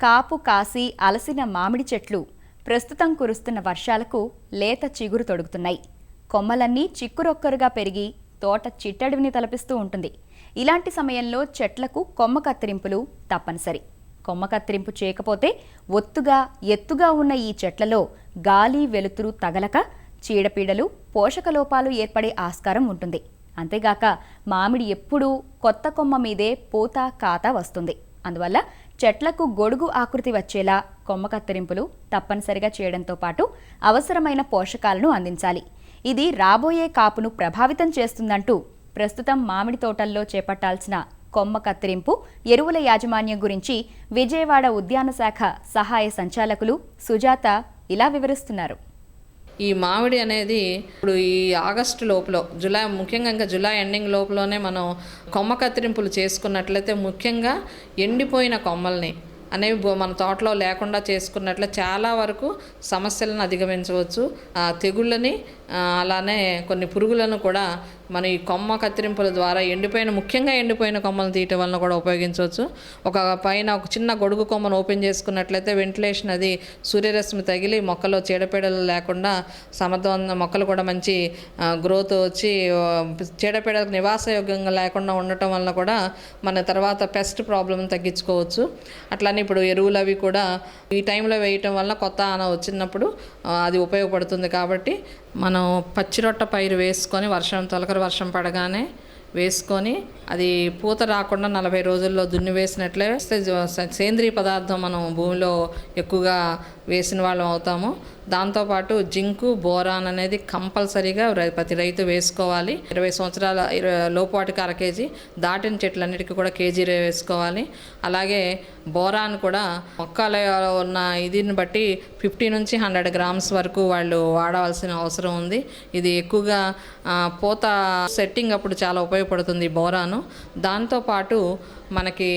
కాపు కాసి అలసిన మామిడి చెట్లు ప్రస్తుతం కురుస్తున్న వర్షాలకు లేత చిగురు తొడుగుతున్నాయి. కొమ్మలన్నీ చిక్కురొక్కరుగా పెరిగి తోట చిట్టడివిని తలపిస్తూ ఉంటుంది. ఇలాంటి సమయంలో చెట్లకు కొమ్మ కత్తిరింపులు తప్పనిసరి. కొమ్మ కత్తిరింపు చేయకపోతే ఒత్తుగా ఎత్తుగా ఉన్న ఈ చెట్లలో గాలి వెలుతురు తగలక చీడపీడలు పోషకలోపాలు ఏర్పడే ఆస్కారం ఉంటుంది. అంతేగాక మామిడి ఎప్పుడూ కొత్త కొమ్మ మీదే పూత కాత వస్తుంది. అందువల్ల చెట్లకు గొడుగు ఆకృతి వచ్చేలా కొమ్మ కత్తిరింపులు తప్పనిసరిగా చేయడంతో పాటు అవసరమైన పోషకాలను అందించాలి. ఇది రాబోయే కాపును ప్రభావితం చేస్తుందంటూ ప్రస్తుతం మామిడి తోటల్లో చేపట్టాల్సిన కొమ్మ కత్తిరింపు ఎరువుల యాజమాన్యం గురించి విజయవాడ ఉద్యాన శాఖ సహాయ సంచాలకులు సుజాత ఇలా వివరిస్తున్నారు. ఈ మామిడి అనేది ఇప్పుడు ఈ ఆగస్టు లోపల ముఖ్యంగా ఇంకా జూలై ఎండింగ్ లోపలనే మనం కొమ్మ కత్తిరింపులు చేసుకున్నట్లయితే ముఖ్యంగా ఎండిపోయిన కొమ్మల్ని అనేవి మన తోటలో లేకుండా చేసుకున్నట్లే చాలా వరకు సమస్యలను అధిగమించవచ్చు. తెగుళ్ళని అలానే కొన్ని పురుగులను కూడా మన ఈ కొమ్మ కత్తిరింపుల ద్వారా ముఖ్యంగా ఎండిపోయిన కొమ్మలను తీయటం వలన కూడా ఉపయోగించవచ్చు. ఒక చిన్న గొడుగు కొమ్మను ఓపెన్ చేసుకున్నట్లయితే వెంటిలేషన్ అది సూర్యరశ్మి తగిలి మొక్కలో చీడపీడలు లేకుండా సమర్థవంతంగా మొక్కలు కూడా మంచి గ్రోత్ వచ్చి చీడపీడలకు నివాసయోగ్యంగా లేకుండా ఉండటం వలన కూడా మన తర్వాత పెస్ట్ ప్రాబ్లమ్ తగ్గించుకోవచ్చు. అట్లానే ఇప్పుడు ఎరువులు అవి కూడా ఈ టైంలో వేయటం వల్ల కొత్త ఆన వచ్చినప్పుడు అది ఉపయోగపడుతుంది. కాబట్టి మనం పచ్చిరొట్ట పైరు వేసుకొని తొలకరి వర్షం పడగానే వేసుకొని అది పూత రాకుండా 40 రోజుల్లో దున్ని వేసినట్లే సేంద్రీయ పదార్థం మనం భూమిలో ఎక్కువగా వేసిన వాళ్ళం అవుతాము. దాంతోపాటు జింకు బోరాన్ అనేది కంపల్సరీగా ప్రతి రైతు వేసుకోవాలి. 20 సంవత్సరాల లోపాటికి 1 కేజీ, దాటిన చెట్లన్నిటికీ కూడా కేజీ వేసుకోవాలి. అలాగే బోరాన్ కూడా మొక్కలో ఉన్న ఇదిని బట్టి 50 నుంచి 100 గ్రామ్స్ వరకు వాళ్ళు వాడవలసిన అవసరం ఉంది. ఇది ఎక్కువగా పూత సెట్టింగ్ అప్పుడు చాలా ఉపయోగపడుతుంది ఈ బోరాను. దాంతోపాటు మనకి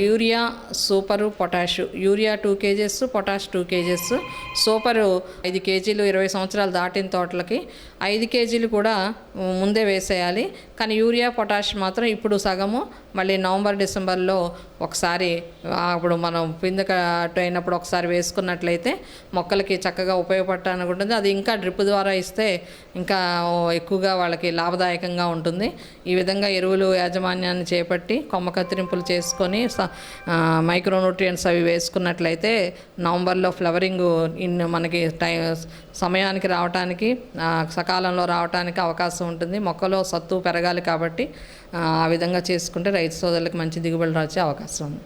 urea, super, potash. Urea 2 kgs, potash 2 kgs, super 5 కేజీలు 20 సంవత్సరాలు దాటిన తోటలకి 5 కేజీలు కూడా ముందే వేసేయాలి. కానీ యూరియా, పొటాష్ మాత్రం ఇప్పుడు సగము, మళ్ళీ నవంబర్ డిసెంబర్లో ఒకసారి అప్పుడు మనం పిందెకట్టు అయినప్పుడు ఒకసారి వేసుకున్నట్లయితే మొక్కలకి చక్కగా ఉపయోగపడటానికి ఉంటుంది. అది ఇంకా డ్రిప్ ద్వారా ఇస్తే ఇంకా ఎక్కువగా వాళ్ళకి లాభదాయకంగా ఉంటుంది. ఈ విధంగా ఎరువులు యాజమాన్యాన్ని చేపట్టి కొమ్మ కత్తిరింపులు చేసుకొని మైక్రోన్యూట్రియంట్స్ అవి వేసుకున్నట్లయితే నవంబర్లో ఫ్లవరింగ్ మనకి సమయానికి రావటానికి సకాలంలో రావటానికి అవకాశం ఉంటుంది. మొక్కలో సత్తు పెరగాలి కాబట్టి ఆ విధంగా చేసుకుంటే రైతు సోదరులకు మంచి దిగుబడులు వచ్చే అవకాశం ఉంది.